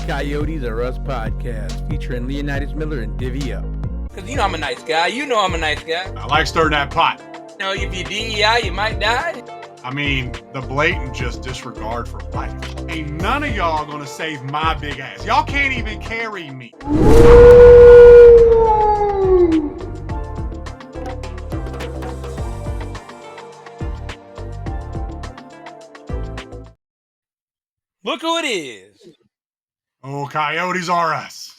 Coyotes Are Us podcast, featuring Leonidas Miller and Divi Up. Because you know I'm a nice guy. You know I'm a nice guy. I like stirring that pot. You know, if you DEI, you might die. I mean, the blatant just disregard for life. Ain't none of y'all gonna save my big ass. Y'all can't even carry me. Look who it is. Oh, Coyotes Are Us.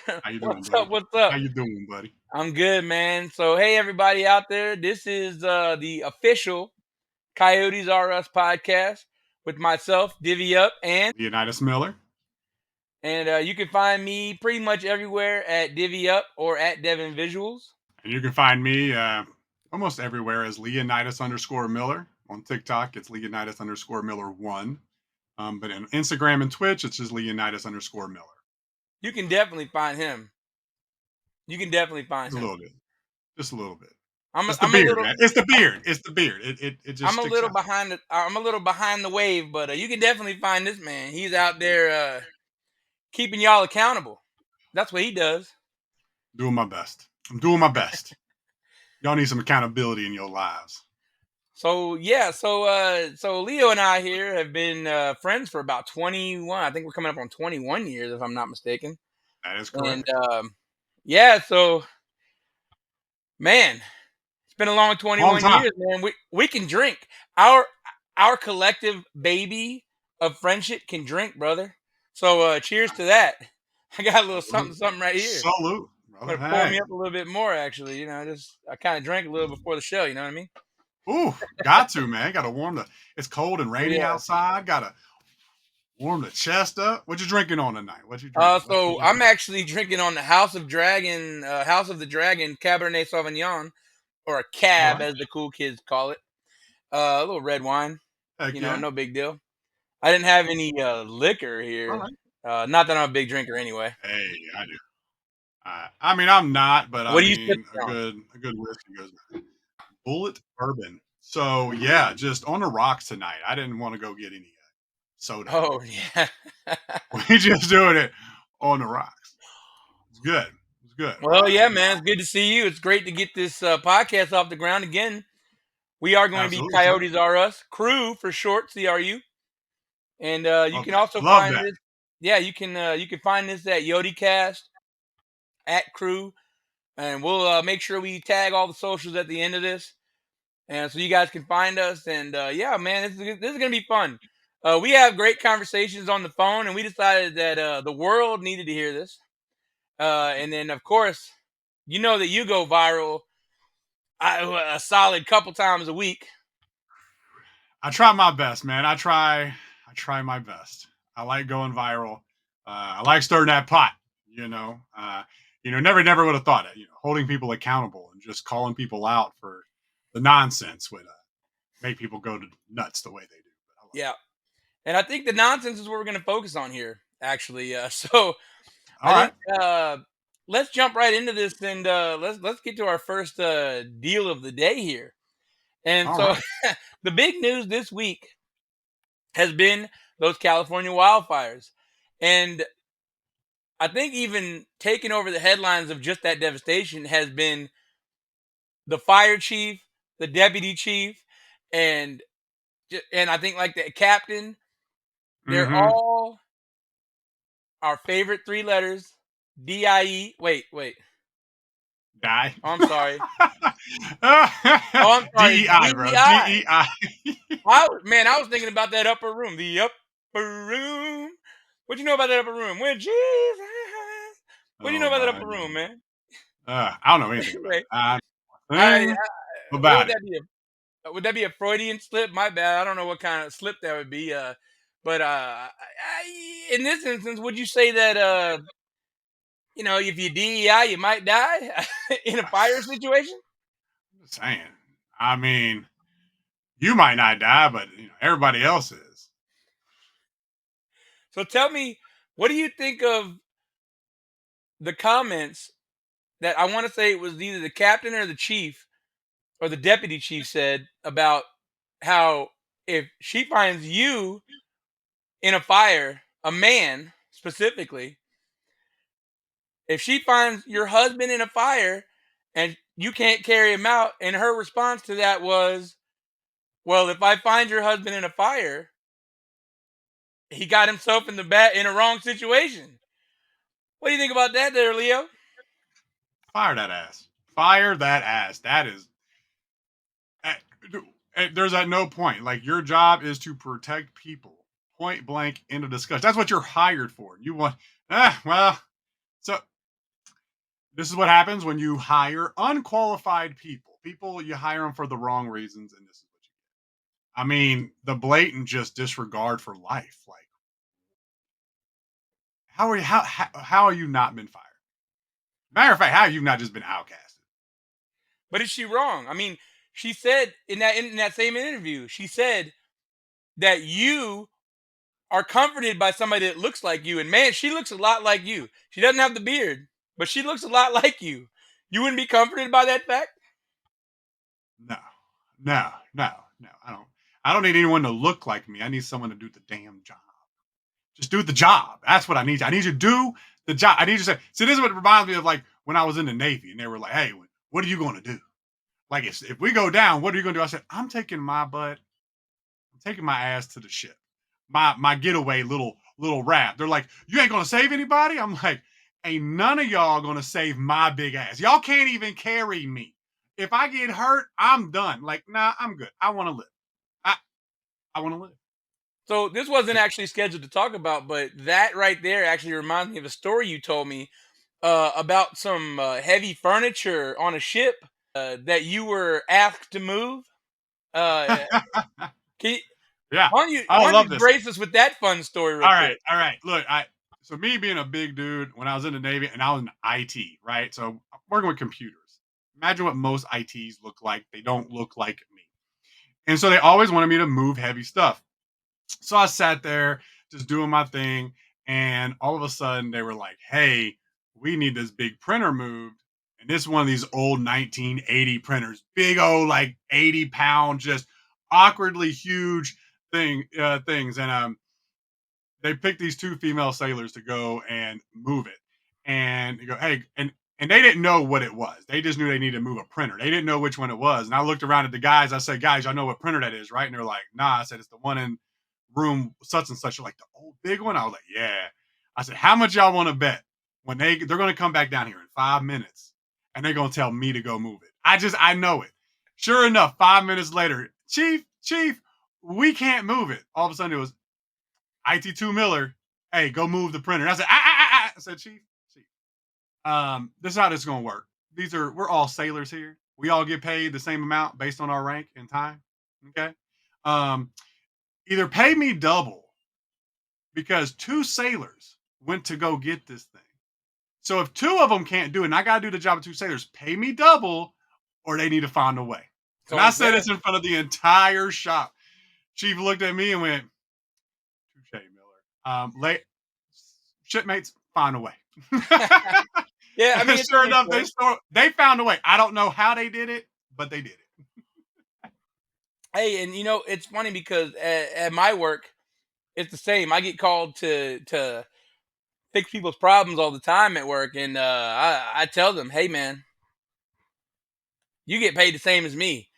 How you doing, What's buddy? up? What's up? How you doing, buddy? I'm good, man. So, hey, everybody out there. This is the official Coyotes Are Us podcast with myself, Divi Up, and Leonidas Miller. you can find me pretty much everywhere at Divi Up or at Devin Visuals. And you can find me almost everywhere as Leonidas_Miller. On TikTok, it's Leonidas_Miller1. But in Instagram and Twitch, it's just Leonidas_Miller. You can definitely find him. Just a little bit. It's the beard, man. It's the beard. It just. I'm a little behind the wave, but you can definitely find this man. He's out there keeping y'all accountable. That's what he does. Doing my best. I'm doing my best. Y'all need some accountability in your lives. So yeah, so Leo and I here have been friends for about 21. I think we're coming up on 21 years, if I'm not mistaken. That is correct. And yeah, so man, it's been a long 21 years, man. We can drink. Our collective baby of friendship can drink, brother. So cheers to that. I got a little something right here. Salute, brother. I'm gonna pour me up a little bit more, actually. You know, I kind of drank a little before the show. You know what I mean? Ooh, got to, man. Got to warm it's cold and rainy outside. Got to warm the chest up. What you drinking on tonight? So I'm actually drinking on the House of the Dragon Cabernet Sauvignon, or a cab, as the cool kids call it. A little red wine. No big deal. I didn't have any liquor here. Right. Not that I'm a big drinker anyway. Hey, I do. I mean, I'm not, but what a good whiskey goes with it. Bullet bourbon. So yeah, just on the rocks tonight. I didn't want to go get any soda. Oh yeah. We just doing it on the rocks. It's good. Well, yeah, man. It's good to see you. It's great to get this podcast off the ground again. We are going to be Coyotes Are Us, CRU for short, CRU. And you can also find this. Yeah, you can find this at YodiCast at CRU. And we'll make sure we tag all the socials at the end of this. And so you guys can find us. And yeah, man, this is going to be fun. We have great conversations on the phone, and we decided that the world needed to hear this. And then, of course, you know that you go viral a solid couple times a week. I try my best, man. I try my best. I like going viral. I like stirring that pot, never would have thought it. Holding people accountable and just calling people out for the nonsense would make people go to nuts the way they do. Yeah, and I think the nonsense is what we're going to focus on here, actually. So, let's jump right into this, and let's get to our first deal of the day here. And the big news this week has been those California wildfires, and I think even taking over the headlines of just that devastation has been the fire chief, the deputy chief, and I think like the captain. They're all our favorite three letters. D-I-E. Wait. Die. Oh, I'm sorry. I'm sorry. D-E-I, bro. D-E-I. I was thinking about that upper room. The upper room. What you know about that upper room? When Jesus. What do you know about that upper room, man? I don't know anything about it. Would that be a Freudian slip? My bad. I don't know what kind of slip that would be. But in this instance, would you say that if you DEI, you might die in a fire situation? I'm just saying. I mean, you might not die, but everybody else is. So tell me, what do you think of the comments that I want to say it was either the captain or the chief or the deputy chief said about how if she finds you in a fire a man specifically, if she finds your husband in a fire and you can't carry him out, and her response to that was, well, if I find your husband in a fire, he got himself in a wrong situation. What do you think about that there, Leo? Fire that ass. Fire that ass. That is. There's at no point. Like, your job is to protect people. Point blank, end of discussion. That's what you're hired for. You want. Well. So this is what happens when you hire unqualified people. People, you hire them for the wrong reasons, and this is what you get. I mean, the blatant just disregard for life. Like, how are you not been fired? Matter of fact, how have you not just been outcasted? But is she wrong? I mean, she said in that same interview, she said that you are comforted by somebody that looks like you. And man, she looks a lot like you. She doesn't have the beard, but she looks a lot like you. You wouldn't be comforted by that fact? No. I don't need anyone to look like me. I need someone to do the damn job. Just do the job. That's what I need. I need you to do the job. I need you to say, see, this is what reminds me of, like, when I was in the Navy and they were like, hey, what are you going to do? Like, if we go down, what are you going to do? I said, I'm taking my ass to the ship. My getaway little raft. They're like, you ain't going to save anybody? I'm like, ain't none of y'all going to save my big ass. Y'all can't even carry me. If I get hurt, I'm done. Like, nah, I'm good. I want to live. I want to live. So this wasn't actually scheduled to talk about, but that right there actually reminds me of a story you told me about some heavy furniture on a ship that you were asked to move. Can you, Yeah, why don't you grace us with that fun story real quick? All right. Look, so me being a big dude when I was in the Navy and I was in IT, right? So I'm working with computers. Imagine what most ITs look like. They don't look like me. And so they always wanted me to move heavy stuff. So I sat there just doing my thing. And all of a sudden they were like, hey, we need this big printer moved. And this is one of these old 1980 printers, big old, like 80-pound, just awkwardly huge things. And they picked these two female sailors to go and move it. And they go, hey, and they didn't know what it was. They just knew they needed to move a printer. They didn't know which one it was. And I looked around at the guys. I said, guys, y'all know what printer that is, right? And they're like, nah. I said, it's the one in room such and such. They're like, the old big one? I was like, yeah. I said, how much y'all want to bet when they're going to come back down here in 5 minutes and they're going to tell me to go move it? I know it. Sure enough, 5 minutes later, Chief, we can't move it. All of a sudden it was IT2 Miller. Hey, go move the printer. And I said, I said, Chief, this is how this is going to work. We're all sailors here. We all get paid the same amount based on our rank and time. Okay. Either pay me double because 2 sailors went to go get this thing. So if 2 of them can't do it and I got to do the job of 2 sailors, pay me double or they need to find a way. So and I said this in front of the entire shop. Chief looked at me and went, touche, Miller. Shipmates, find a way. Yeah, I mean, sure enough, they found a way. I don't know how they did it, but they did it. Hey, and it's funny because at my work, it's the same. I get called to fix people's problems all the time at work, and I tell them, hey man, you get paid the same as me.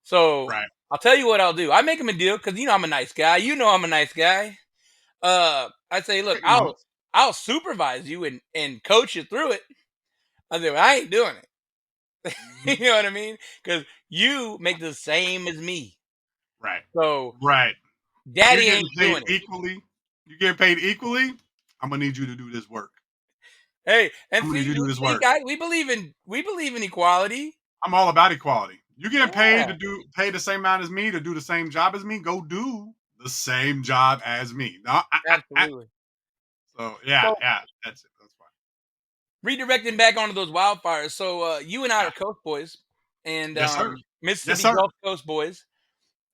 So right. I'll tell you what I'll do. I make them a deal because I'm a nice guy. I'm a nice guy. I say, look, I'll supervise you and coach you through it. I say, well, I ain't doing it. You know what I mean? Because you make the same as me. Right. So right. Daddy ain't doing it. Equally. You get paid equally. I'm gonna need you to do this work. Hey, and I'm gonna need you to do this work. Guys, we believe in equality. I'm all about equality. You getting paid to pay the same amount as me to do the same job as me? Go do the same job as me. No, absolutely. So yeah, that's it. That's fine. Redirecting back onto those wildfires. So you and I are Coast boys, and Mississippi Gulf Coast boys.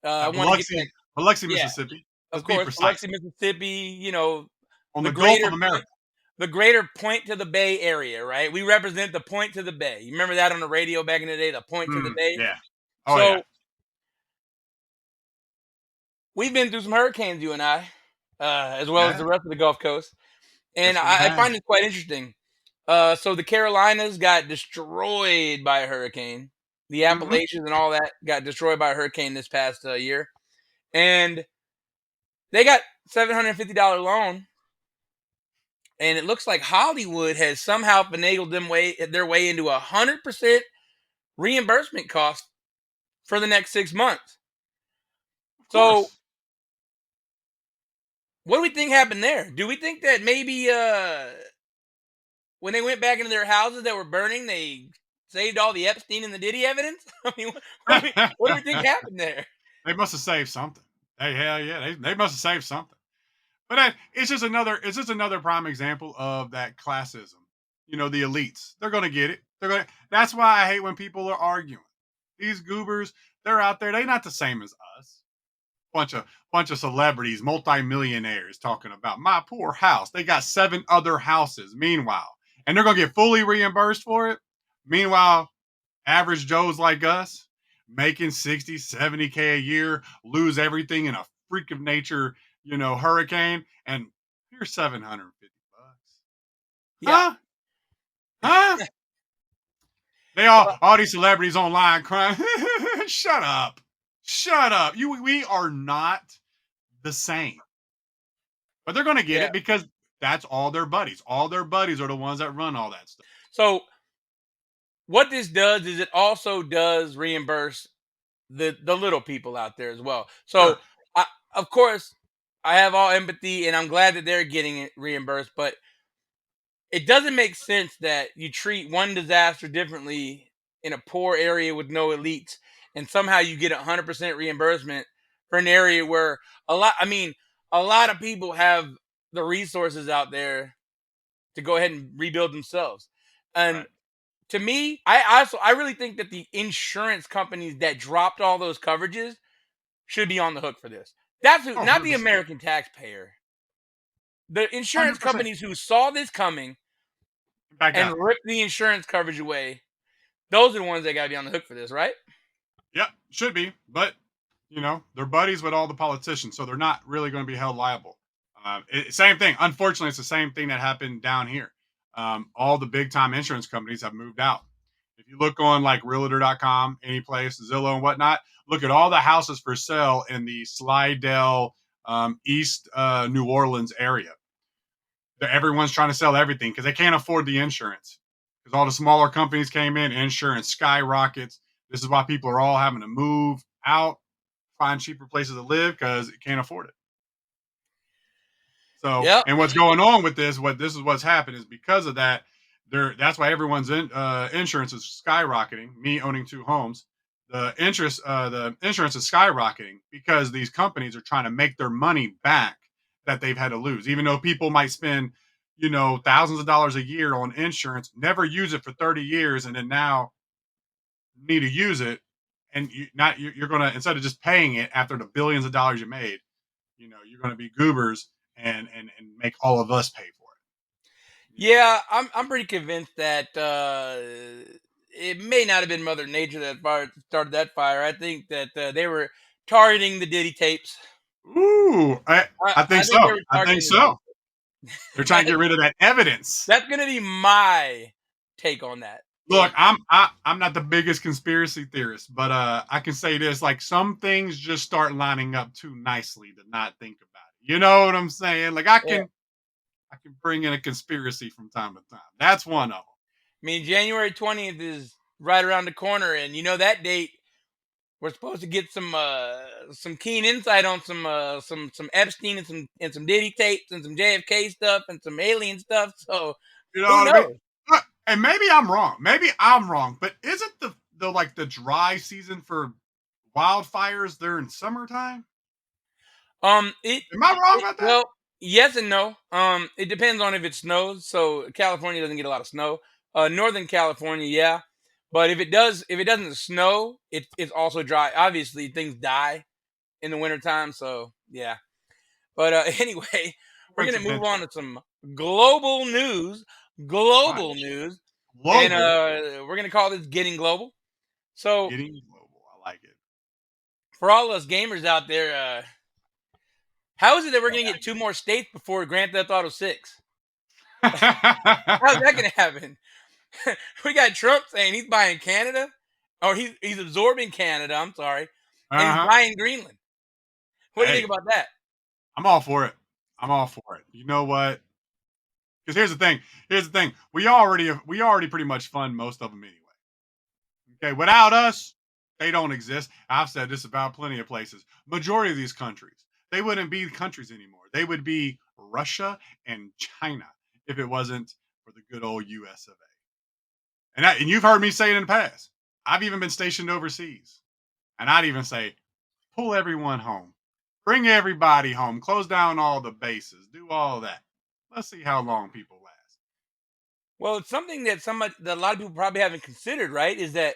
I want to get Biloxi, Mississippi. Of course, Biloxi, Mississippi. On the Gulf of America. The greater Point to the Bay area, right? We represent the Point to the Bay. You remember that on the radio back in the day, the Point to the Bay? Yeah. Oh, so, we've been through some hurricanes, you and I. as well as the rest of the Gulf Coast. And I has. find it quite interesting. So the Carolinas got destroyed by a hurricane. The Appalachians and all that got destroyed by a hurricane this past year. And they got $750 loan. And it looks like Hollywood has somehow finagled their way into 100% reimbursement cost for the next 6 months. Of course. So what do we think happened there? Do we think that maybe when they went back into their houses that were burning, they saved all the Epstein and the Diddy evidence? I mean, what do we think happened there? They must have saved something. Hey, hell yeah, they must have saved something. But it's just another prime example of that classism. You know, the elites. They're gonna get it. That's why I hate when people are arguing. These goobers, they're out there. They're not the same as us. Bunch of celebrities, multimillionaires talking about my poor house. They got 7 other houses. Meanwhile, and they're gonna get fully reimbursed for it. Meanwhile, average Joes like us making 60, 70K a year, lose everything in a freak of nature, hurricane, and here's $750. Yeah. Huh? They all these celebrities online crying. Shut up. We are not the same. But they're going to get it because that's all their buddies. All their buddies are the ones that run all that stuff. So what this does is it also does reimburse the little people out there as well. So Sure. of course I have all empathy and I'm glad that they're getting it reimbursed, but it doesn't make sense that you treat one disaster differently in a poor area with no elites and somehow you get 100% reimbursement for an area where a lot of people have the resources out there to go ahead and rebuild themselves. And Right. to me, I really think that the insurance companies that dropped all those coverages should be on the hook for this. That's who, not the 100%. American taxpayer. The insurance 100%. companies who saw this coming Back and out. ripped the insurance coverage away, those are the ones that got to be on the hook for this, right? Yep, should be. But, they're buddies with all the politicians, so they're not really going to be held liable. Same thing. Unfortunately, it's the same thing that happened down here. All the big time insurance companies have moved out. If you look on like realtor.com, any place, Zillow and whatnot, look at all the houses for sale in the Slidell, East New Orleans area. Everyone's trying to sell everything because they can't afford the insurance. Because all the smaller companies came in, insurance skyrockets. This is why people are all having to move out, find cheaper places to live because it can't afford it. So, and what's going on with this? What's happened is because of that. That's why everyone's insurance is skyrocketing. Me owning 2 homes, the insurance is skyrocketing because these companies are trying to make their money back that they've had to lose. Even though people might spend, thousands of dollars a year on insurance, never use it for 30 years, and then now need to use it, and you're gonna, instead of just paying it after the billions of dollars you made, you're gonna be goobers and make all of us pay for it. Yeah, I'm pretty convinced that it may not have been Mother Nature that started that fire. I think that they were targeting the Diddy tapes. Ooh, I think so. they were I think targeting so. They're trying to get rid of that evidence. That's gonna be my take on that. Look, I'm not the biggest conspiracy theorist, but I can say this: like some things just start lining up too nicely to not think about it. You know what I'm saying? Like I can bring in a conspiracy from time to time. That's one of them. I mean, January 20th is right around the corner, and that date we're supposed to get some keen insight on some Epstein and some Diddy tapes and some JFK stuff and some alien stuff. So you know who what I knows? mean? Look, and maybe I'm wrong. But isn't the dry season for wildfires during summertime? Am I wrong about that? Well, yes and no. It depends on if it snows. So California doesn't get a lot of snow. Northern California, yeah. But if it doesn't snow, it's also dry. Obviously, things die in the wintertime. So yeah. But anyway, we're gonna move on to some global news. Global news. And we're gonna call this Getting Global. So Getting Global, I like it. For all us gamers out there, How is it that we're going to get 2 more states before Grand Theft Auto 6? How's that going to happen? We got Trump saying he's buying Canada, or he's absorbing Canada. I'm sorry, and he's buying Greenland. What do you think about that? I'm all for it. I'm all for it. You know what? Because here's the thing. Here's the thing. We already pretty much fund most of them anyway. Okay, without us, they don't exist. I've said this about plenty of places. Majority of these countries, they wouldn't be countries anymore. They would be Russia and China if it wasn't for the good old US of A. And you've heard me say it in the past. I've even been stationed overseas. And I'd even say, pull everyone home. Bring everybody home. Close down all the bases. Do all that. Let's see how long people last. Well, it's something that a lot of people probably haven't considered, right? Is that,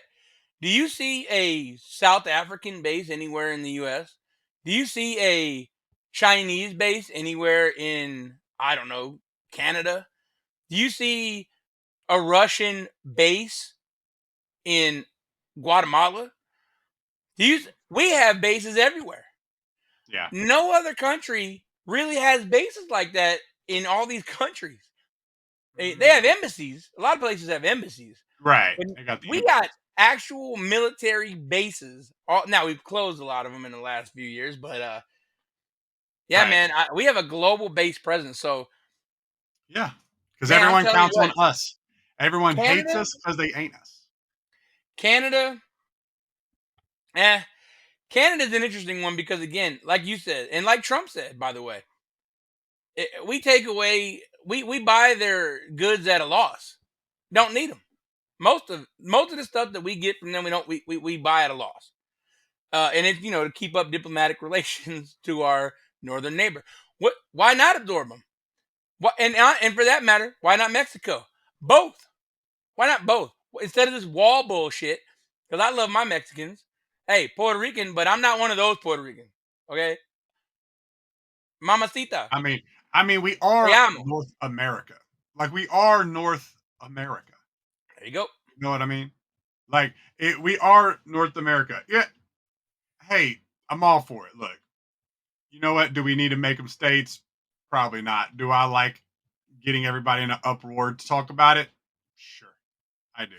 do you see a South African base anywhere in the U.S.? Do you see a Chinese base anywhere in, I don't know, Canada? Do you see a Russian base in Guatemala? We have bases everywhere. Yeah. No other country really has bases like that in all these countries. They have embassies. A lot of places have embassies. Right. We got actual military bases. Now we've closed a lot of them in the last few years, but yeah, right. man, we have a global base presence. So yeah, because everyone counts on us. Everyone hates us because they ain't us. Canada's an interesting one because, again, like you said, and like Trump said, by the way, we take away, we buy their goods at a loss. Don't need them. Most of the stuff that we get from them, we buy at a loss. And it's, to keep up diplomatic relations to our northern neighbor. Why not absorb them? And for that matter, why not Mexico? Both. Why not both? Instead of this wall bullshit, because I love my Mexicans. Hey, Puerto Rican, but I'm not one of those Puerto Ricans. Okay? Mamacita. I mean, we are North America. Like, we are North America. There you go. You know what I mean? Like, we are North America. Yeah. Hey, I'm all for it. Look, you know what? Do we need to make them states? Probably not. Do I like getting everybody in an uproar to talk about it? Sure, I do.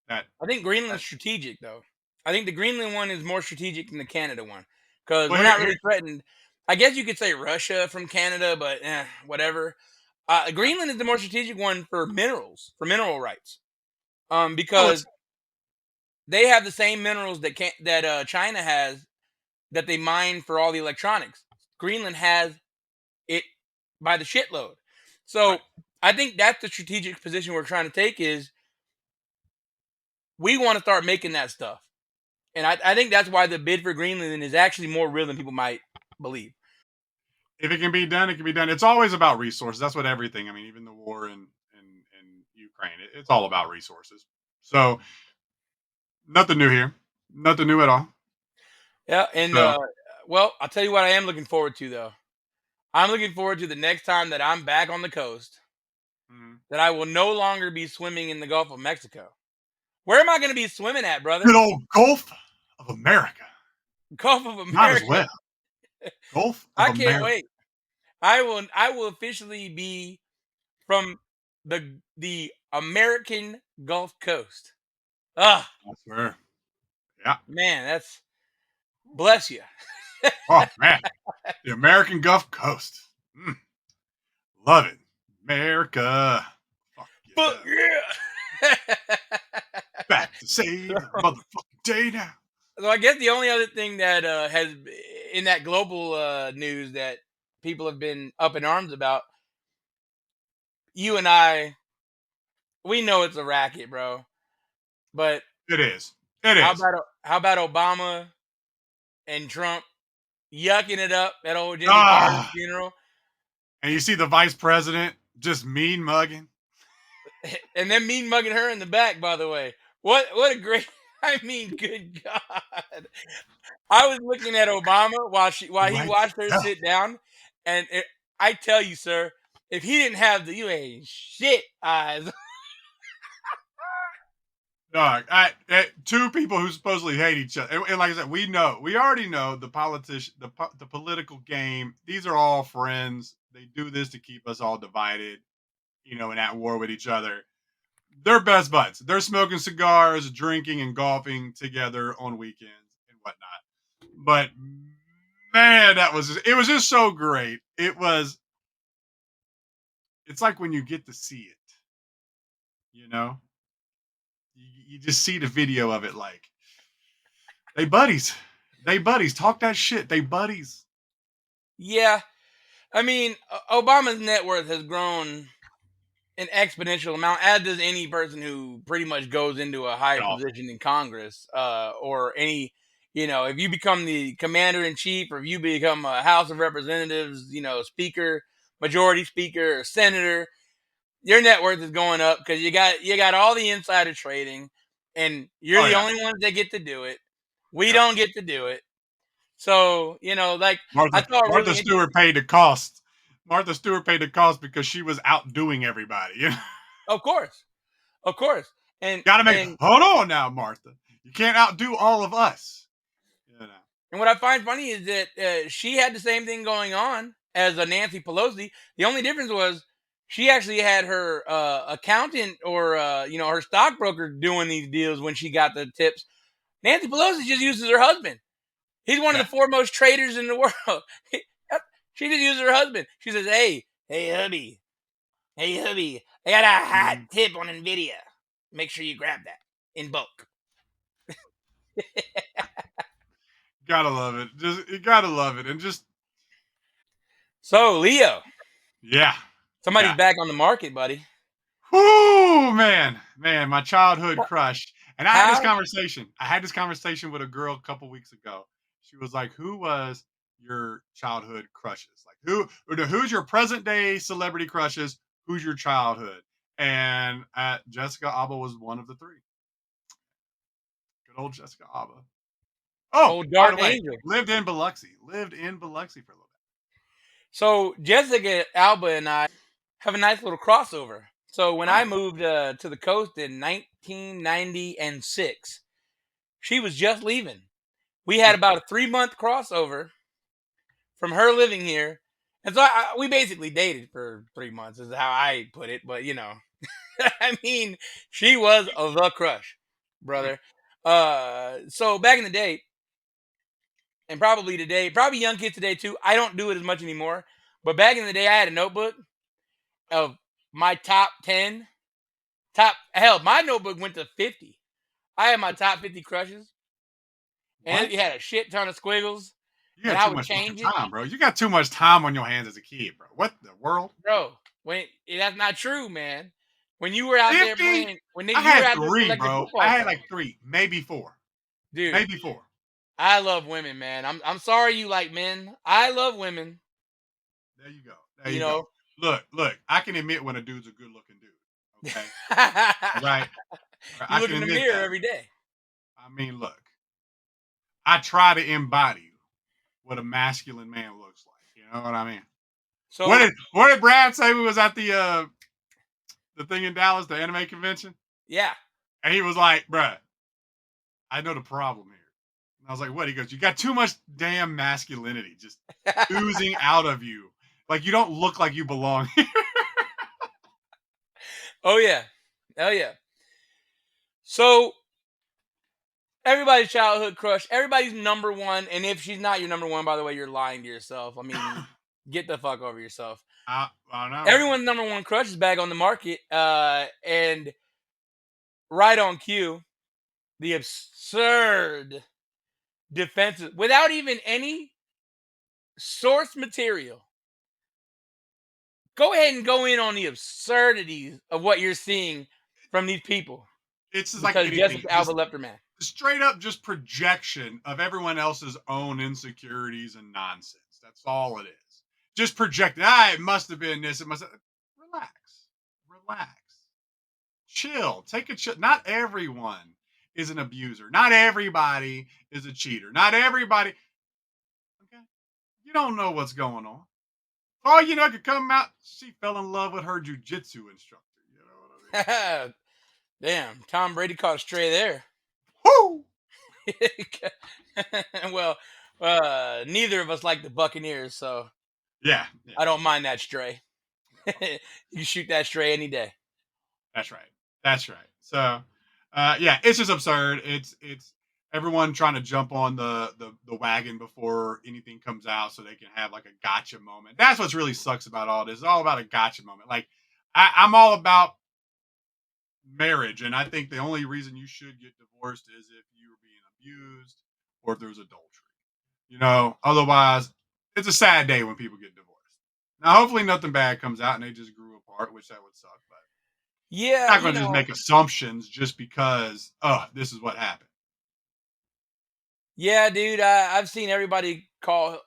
I think Greenland's strategic, though. I think the Greenland one is more strategic than the Canada one because we're not really threatened. I guess you could say Russia from Canada, but whatever. Greenland is the more strategic one for mineral rights, because they have the same minerals that China has that they mine for all the electronics. Greenland has it by the shitload. So I think that's the strategic position we're trying to take is we want to start making that stuff. And I think that's why the bid for Greenland is actually more real than people might believe. If it can be done, it can be done. It's always about resources. That's what everything. I mean, even the war in Ukraine, it's all about resources. So nothing new here. Nothing new at all. Yeah, and well, I'll tell you what I am looking forward to, though. I'm looking forward to the next time that I'm back on the coast, that I will no longer be swimming in the Gulf of Mexico. Where am I going to be swimming at, brother? Good old Gulf of America. Gulf of America. Not as well. Gulf of America. I can't wait. I will officially be from the American Gulf Coast. Ah, that's fair. Yeah, man, that's bless you. Oh man, the American Gulf Coast. Love it, America. Fuck yeah. Back to save the motherfucking day now. So I guess the only other thing that has in that global news that people have been up in arms about, you and I, we know it's a racket, bro. But it is. It is. How about Obama and Trump yucking it up at old Jimmy Carter's funeral? And you see the vice president just mean mugging. And then mean mugging her in the back, by the way. What a great, I mean, good God. I was looking at Obama while he watched her sit down. And I tell you, sir, if he didn't have you ain't shit eyes. Dog, two people who supposedly hate each other, and like I said, we already know the the political game. These are all friends. They do this to keep us all divided, and at war with each other. They're best buds. They're smoking cigars, drinking, and golfing together on weekends and whatnot. But man, it was just so great. It's like when you get to see it, you know. You just see the video of it, like they buddies. They buddies. Talk that shit. They buddies. Yeah. I mean, Obama's net worth has grown an exponential amount, as does any person who pretty much goes into a higher position in Congress, or any, if you become the commander in chief, or if you become a House of Representatives, speaker, majority speaker, or senator, your net worth is going up because you got all the insider trading, and you're the only ones that get to do it. We don't get to do it. So, like Martha Stewart paid the cost. Martha Stewart paid the cost because she was outdoing everybody. Of course. And hold on now, Martha. You can't outdo all of us. And what I find funny is that she had the same thing going on as a Nancy Pelosi. The only difference was she actually had her accountant or her stockbroker doing these deals when she got the tips. Nancy Pelosi just uses her husband. He's one of the foremost traders in the world. She just uses her husband. She says, hey, hubby, I got a hot tip on NVIDIA. Make sure you grab that in bulk. Gotta love it. You gotta love it. And just. So, Leo. Yeah. Somebody's back on the market, buddy. Whoo, man, my childhood crush. And I had this conversation with a girl a couple weeks ago. She was like, "Who was your childhood crushes? Like, who's your present day celebrity crushes? Who's your childhood?" And Jessica Alba was one of the three. Good old Jessica Alba. Oh, by the way, Angel. Lived in Biloxi for a little bit. So Jessica Alba and I have a nice little crossover. So when I moved to the coast in 1996, she was just leaving. We had about a 3-month crossover from her living here. And so we basically dated for 3 months is how I put it. But, I mean, she was the crush, brother. So back in the day, and probably today, probably young kids today too, I don't do it as much anymore. But back in the day, I had a notebook of my top 10. My notebook went to 50. I had my top 50 crushes. And it had a shit ton of squiggles. You got too much time, bro. You got too much time on your hands as a kid, bro. What the world? Bro, that's not true, man. When you were out there playing, I had 3, bro. I had like 3, maybe 4. Dude. Maybe 4. I love women, man. I'm sorry you like men. I love women. There you go. You go. Look, I can admit when a dude's a good looking dude. Okay. Right. You look in the mirror every day. I mean, look. I try to embody what a masculine man looks like. You know what I mean? So what did Brad say? We was at the thing in Dallas, the anime convention. Yeah. And he was like, "Bruh, I know the problem here." And I was like, "What?" He goes, "You got too much damn masculinity just oozing out of you. Like you don't look like you belong here." Oh yeah. Hell yeah. So everybody's childhood crush, everybody's number one, and if she's not your number one, by the way, you're lying to yourself. I mean, get the fuck over yourself. I know. Everyone's number one crush is back on the market, and right on cue, the absurd defensive, without even any source material. Go ahead and go in on the absurdities of what you're seeing from these people. It's just like anything. Jessica Alba left her man. Straight up just projection of everyone else's own insecurities and nonsense. That's all it is. Just projecting. It must have been this. It must have. Relax. Chill. Take a chill. Not everyone is an abuser. Not everybody is a cheater. Not everybody. Okay. You don't know what's going on. Oh, could come out. She fell in love with her jujitsu instructor. You know what I mean? Damn, Tom Brady caught a stray there. Woo! Well, neither of us like the Buccaneers, so Yeah. I don't mind that stray. You can shoot that stray any day. That's right. That's right. So, yeah, it's just absurd. It's everyone trying to jump on the wagon before anything comes out, so they can have like a gotcha moment. That's what's really sucks about all this. It's all about a gotcha moment. Like I'm all about marriage, and I think the only reason you should get divorced is if you were being abused or if there was adultery. Otherwise, it's a sad day when people get divorced. Now, hopefully, nothing bad comes out and they just grew apart, which that would suck, but. Yeah, Not going to just make assumptions just because, this is what happened. Yeah, dude, I've seen everybody call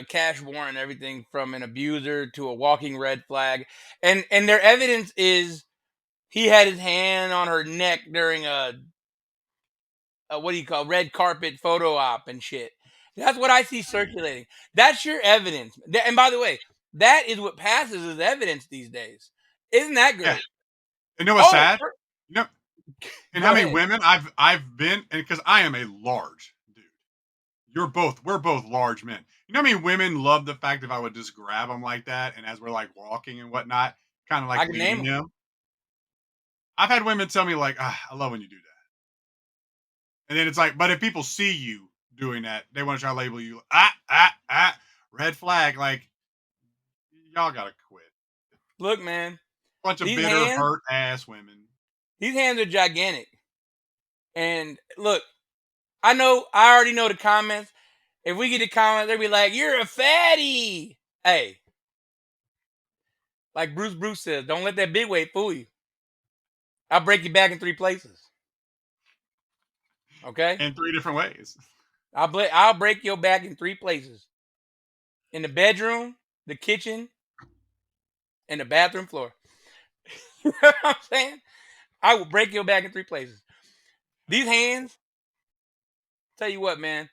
Cash Warren everything from an abuser to a walking red flag, and their evidence is he had his hand on her neck during a what do you call red carpet photo op and shit. That's what I see circulating. That's your evidence. And by the way, that is what passes as evidence these days. Isn't that Yeah. great? And you know what's sad? And Go how many ahead. women I've been, and because I am a large dude. We're both large men. You know how many women love the fact if I would just grab them like that, and as we're like walking and whatnot, kind of I like can name leading them. them. I've had women tell me like, I love when you do that. And then it's like, but if people see you doing that, they want to try to label you red flag. Like, y'all gotta quit. Look, man, Bunch of these bitter, hands, hurt ass women. these hands are gigantic. And look, I already know the comments. If we get the comments, they'll be like, "You're a fatty." Hey, like Bruce says, don't let that big weight fool you. I'll break you back in 3 places. Okay? In 3 different ways. I'll break your back in 3 places. In the bedroom, the kitchen, and the bathroom floor. You know what I'm saying? I will break your back in 3 places. These hands, tell you what, man.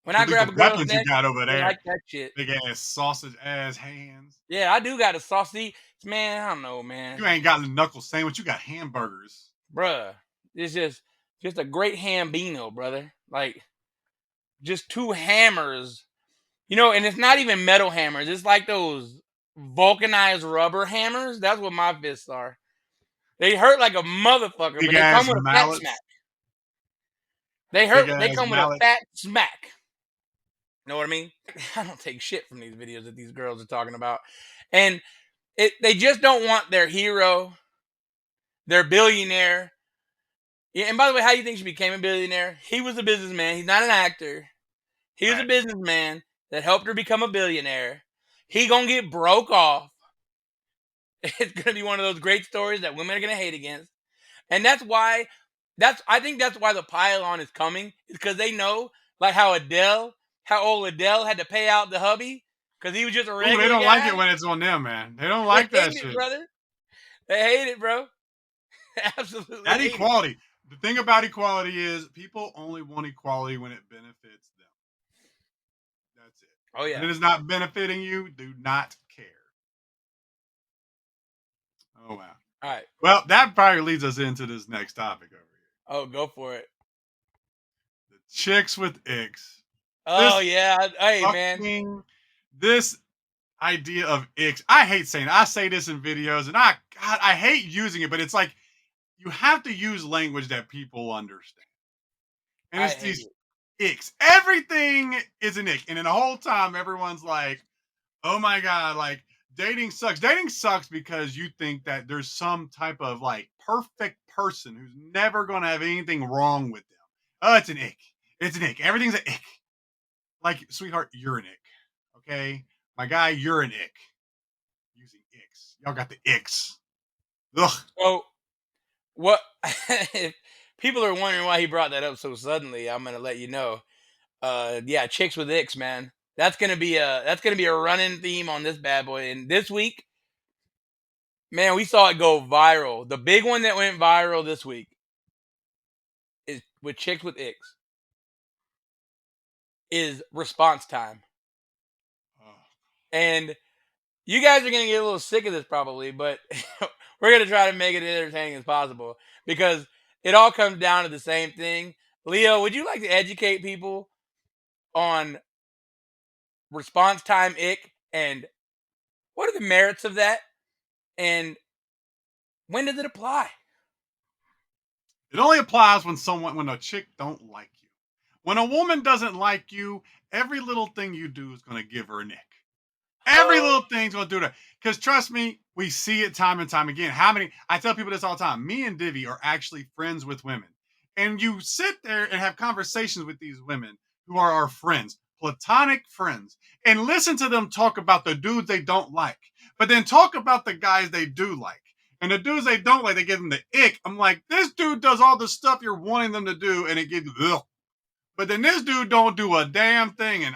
When I Look at grab a the girl's weapons you neck, got over they like there. that shit. Big ass sausage ass hands. Yeah, I do got a saucy. Man, I don't know, man. You ain't got a knuckle sandwich. You got hamburgers. Bruh. It's just a great hambino, brother. Like, just 2 hammers. And it's not even metal hammers. It's like those vulcanized rubber hammers. That's what my fists are. They hurt like a motherfucker, Big but they come ass with a fat mallets. smack. They Big hurt. They ass come with a mallet. fat smack. Know what I mean? I don't take shit from these videos that these girls are talking about, and they just don't want their hero, their billionaire. Yeah, and by the way, how do you think she became a billionaire? He was a businessman. He's not an actor. He was a Right. businessman that helped her become a billionaire. He gonna get broke off. It's gonna be one of those great stories that women are gonna hate against, and that's why. I think that's why the pile-on is coming, is because they know, like how old Adele had to pay out the hubby because he was just a Ooh, they regular don't like guy. it when it's on them, man. They don't They like that hate it, shit. brother. They hate it, bro. Absolutely That hate it. equality. The thing about equality is people only want equality when it benefits them. That's it. Oh When yeah. it is not benefiting you, do not care. Oh wow. All right. Well, that probably leads us into this next topic over here. Oh, go for it. The chicks with icks. Oh This yeah. Hey man. fucking this idea of icks. I hate saying it. I say this in videos, and I hate using it, but it's like you have to use language that people understand. And I it's hate these it. icks. Everything is an ick. And then the whole time everyone's like, oh my God, like dating sucks. Dating sucks because you think that there's some type of like perfect person who's never gonna have anything wrong with them. Oh, it's an ick. It's an ick. Everything's an ick. Like, sweetheart, you're an ick. Okay? My guy, you're an ick. Using icks. Y'all got the icks. Ugh. So what? If people are wondering why he brought that up so suddenly, I'm gonna let you know. Yeah, chicks with icks, man. That's gonna be a running theme on this bad boy. And this week, man, we saw it go viral. The big one that went viral this week is with chicks with icks is response time. Oh, And You guys are gonna get a little sick of this probably, but we're gonna try to make it as entertaining as possible because it all comes down to the same thing. Leo, would you like to educate people on response time ick and what are the merits of that and when does it apply? It only applies when a chick don't like you. When a woman doesn't like you, every little thing you do is going to give her an ick. Every little thing's gonna do that. Because trust me, we see it time and time again. I tell people this all the time. Me and Divi are actually friends with women. And you sit there and have conversations with these women who are our friends, platonic friends, and listen to them talk about the dudes they don't like, but then talk about the guys they do like. And the dudes they don't like, they give them the ick. I'm like, this dude does all the stuff you're wanting them to do, and it gives you ugh. But then this dude don't do a damn thing, and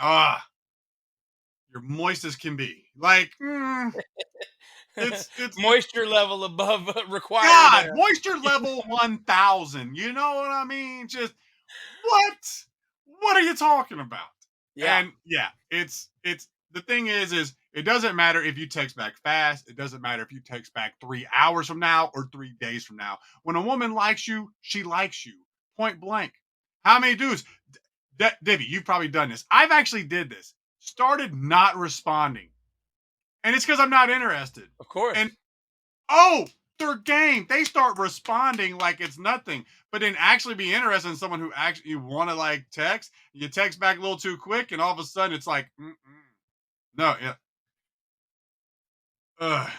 you're moist as can be. Like, it's Moisture level above required. God, moisture level 1000. You know what I mean? Just what? What are you talking about? Yeah. And yeah, it's the thing is it doesn't matter if you text back fast. It doesn't matter if you text back 3 hours from now or 3 days from now. When a woman likes you, she likes you. Point blank. How many dudes? Divi, you've probably done this. I've actually did this. Started not responding. And it's because I'm not interested. Of course. And their game. They start responding like it's nothing, but then actually be interested in someone who actually you want to like text. You text back a little too quick, and all of a sudden it's like, no, yeah.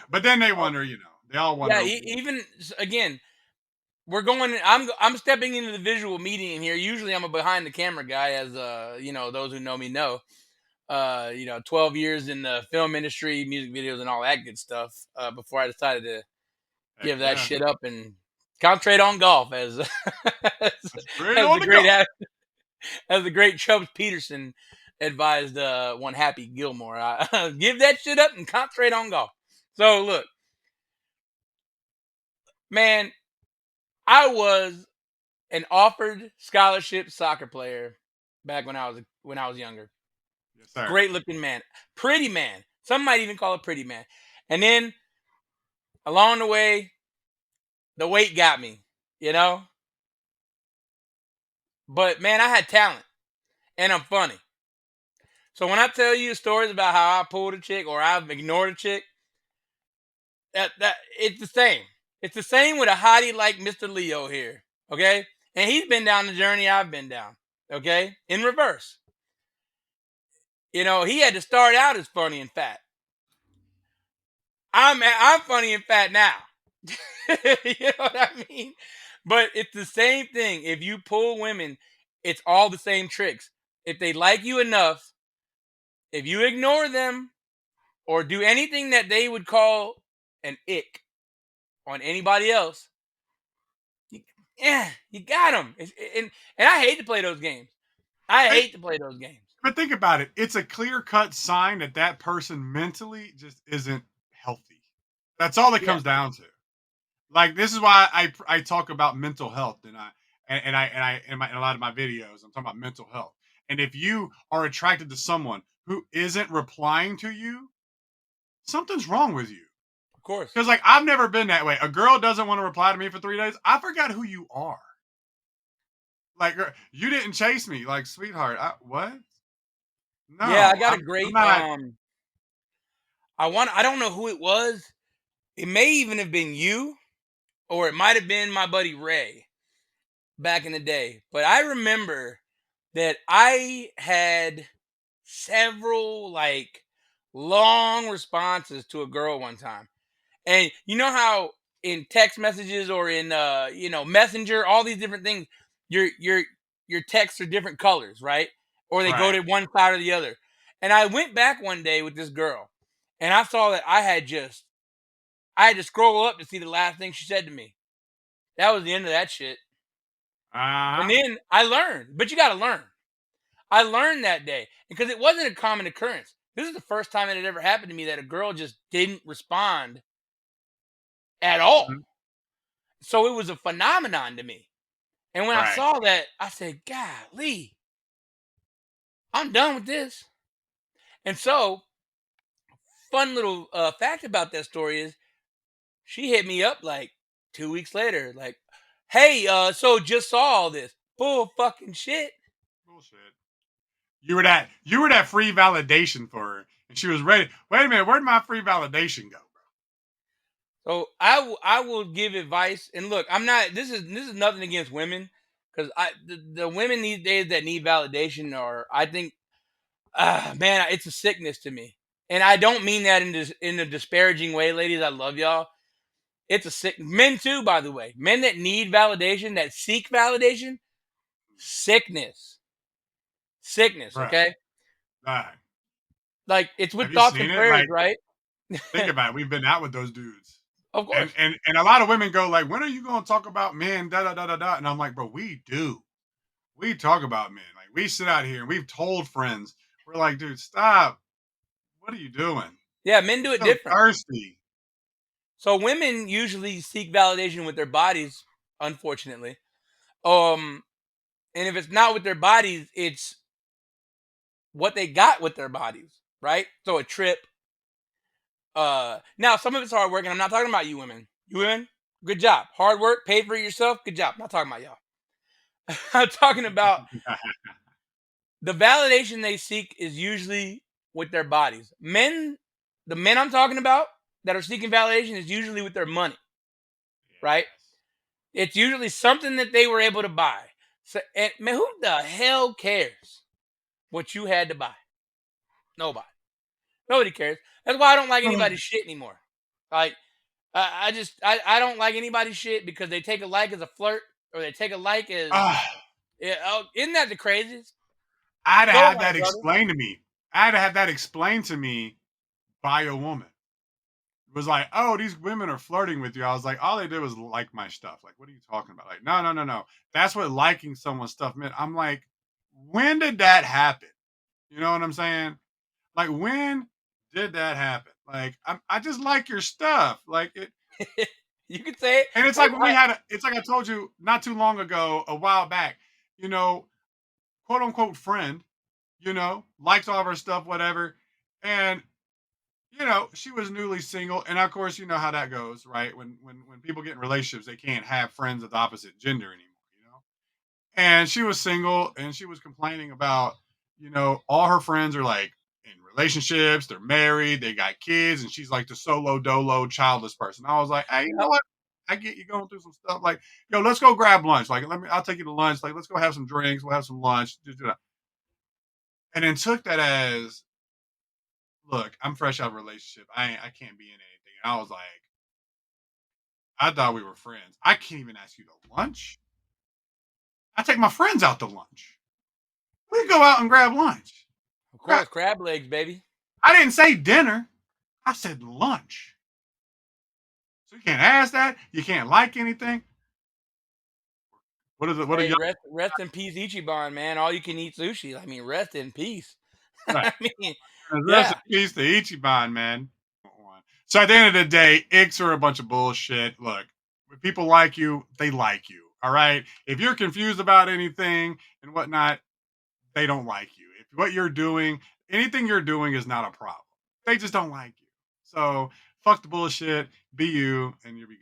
But then they wonder, they all wonder. Yeah, even again, we're going. I'm stepping into the visual medium here. Usually, I'm a behind the camera guy, as those who know me know. 12 years in the film industry, music videos, and all that good stuff. Before I decided to give that shit up and concentrate on golf, as the great Chubbs Peterson advised one Happy Gilmore. Give that shit up and concentrate on golf. So look, man, I was an offered scholarship soccer player back when I was younger. Yes, sir. Great looking man, pretty man. Some might even call it pretty man. And then along the way, the weight got me, But man, I had talent and I'm funny. So when I tell you stories about how I pulled a chick or I've ignored a chick, that it's the same. It's the same with a hottie like Mr. Leo here, okay? And he's been down the journey I've been down, okay? In reverse. He had to start out as funny and fat. I'm funny and fat now. You know what I mean? But it's the same thing. If you pull women, it's all the same tricks. If they like you enough, if you ignore them or do anything that they would call an ick on anybody else, you got them. And I hate to play those games. But think about it. It's a clear-cut sign that person mentally just isn't healthy. That's all it comes down to. Like, this is why I talk about mental health, and I in a lot of my videos, I'm talking about mental health. And if you are attracted to someone who isn't replying to you, something's wrong with you. Of course. Because like I've never been that way. A girl doesn't want to reply to me for 3 days. I forgot who you are. Like, you didn't chase me, like, sweetheart. What? No. Yeah, I got a great. I don't know who it was. It may even have been you, or it might have been my buddy Ray back in the day. But I remember that I had several like long responses to a girl one time. And you know how in text messages or in Messenger, all these different things, your texts are different colors, right? Or they go to one side or the other. And I went back one day with this girl and I saw that I had to scroll up to see the last thing she said to me. That was the end of that shit. And then I learned, but you got to learn. I learned that day because it wasn't a common occurrence. This is the first time it had ever happened to me that a girl just didn't respond at all. Mm-hmm. So it was a phenomenon to me. And when I saw that, I said, golly, I'm done with this. And so fun little fact about that story is she hit me up like 2 weeks later, like, "Hey, so just saw all this." Bull fucking shit. Bullshit. You were that free validation for her, and she was ready. Wait a minute, where'd my free validation go, bro? So I will give advice, and look, I'm not. This is nothing against women, because the women these days that need validation are, I think, man, it's a sickness to me, and I don't mean that in a disparaging way, ladies. I love y'all. It's a sick men too, by the way. Men that need validation, that seek validation, sickness. Sickness, Bruh. okay? Right. Like, it's Have with you thoughts and seen it? prayers, Like, right? think about it. We've been out with those dudes. Of course. And a lot of women go like, when are you going to talk about men? Da da da da da. And I'm like, bro, we do. We talk about men. Like we sit out here and we've told friends. We're like, dude, stop. What are you doing? Yeah, men do it So different. thirsty. So women usually seek validation with their bodies, unfortunately. And if it's not with their bodies, it's what they got with their bodies, right? So a trip. Now some of it's hard work, and I'm not talking about you women. You women, good job. Hard work, paid for yourself, good job. Not talking about y'all. I'm talking about the validation they seek is usually with their bodies. The men I'm talking about that are seeking validation is usually with their money, right? It's usually something that they were able to buy. So, and man, who the hell cares what you had to buy? Nobody. Nobody cares. That's why I don't like anybody's shit anymore. Like, I don't like anybody's shit because they take a like as a flirt, or they take a like as, yeah, oh, isn't that the craziest? I had to Go have on, that brother. explained to me. I had to have that explained to me by a woman. It was like, oh, these women are flirting with you. I was like, all they did was like my stuff. Like, what are you talking about? Like, no, no, no, no. That's what liking someone's stuff meant. I'm like, when did that happen? You know what I'm saying? Like, when did that happen? Like, I just like your stuff. Like it, You could say it. and it's like when we had it's like I told you not too long ago, a while back, you know, quote unquote friend, you know, likes all of her stuff, whatever. And, you know, she was newly single. And of course, you know how that goes, right? When people get in relationships, they can't have friends of the opposite gender anymore, you know? And she was single and she was complaining about, you know, all her friends are like in relationships, they're married, they got kids, and she's like the solo dolo childless person. I was like, hey, you know what? I get you going through some stuff. Like, yo, let's go grab lunch. Like, I'll take you to lunch. Like, let's go have some drinks. We'll have some lunch. Just do that. And then took that as, look, I'm fresh out of a relationship. I can't be in anything. And I was like, I thought we were friends. I can't even ask you to lunch. I take my friends out to lunch. We go out and grab lunch. Of course, crab legs, baby. I didn't say dinner. I said lunch. So you can't ask that. You can't like anything. What is it? What are Hey, you? rest in peace, Ichiban, man. All you can eat sushi. I mean, rest in peace. Right. I mean, Rest yeah. in peace to Ichiban, man. So at the end of the day, icks are a bunch of bullshit. Look, when people like you, they like you. All right. If you're confused about anything and whatnot, they don't like you. If what you're doing, anything you're doing is not a problem. They just don't like you. So fuck the bullshit. Be you, and you'll be good.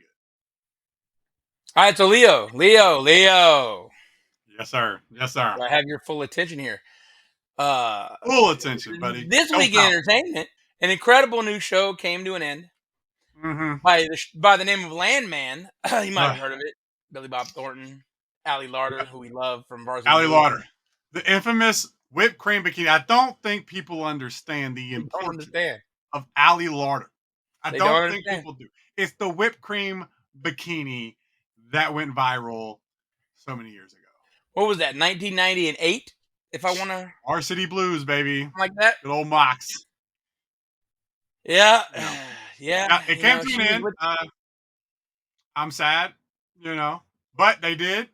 All right, so Leo. Yes, sir. Yes, sir. I have your full attention here. Uh, Full attention, buddy. this Go week in pound. entertainment, an incredible new show came to an end Mm-hmm. by the name of Landman. You might have heard of it. Billy Bob Thornton, Ali Larter, who we love from Varsity Ali Blues. Lauder, the infamous whipped cream bikini. I don't think people understand the They don't importance understand. of Ali Lauder. I They don't don't think understand. people do. It's the whipped cream bikini that went viral so many years ago. What was that? 1998. If I want to, Varsity Blues, baby. like that. Good old Mox. Yeah, You know. yeah. Now, it came to She an was end. with. I'm sad, you know, but they did.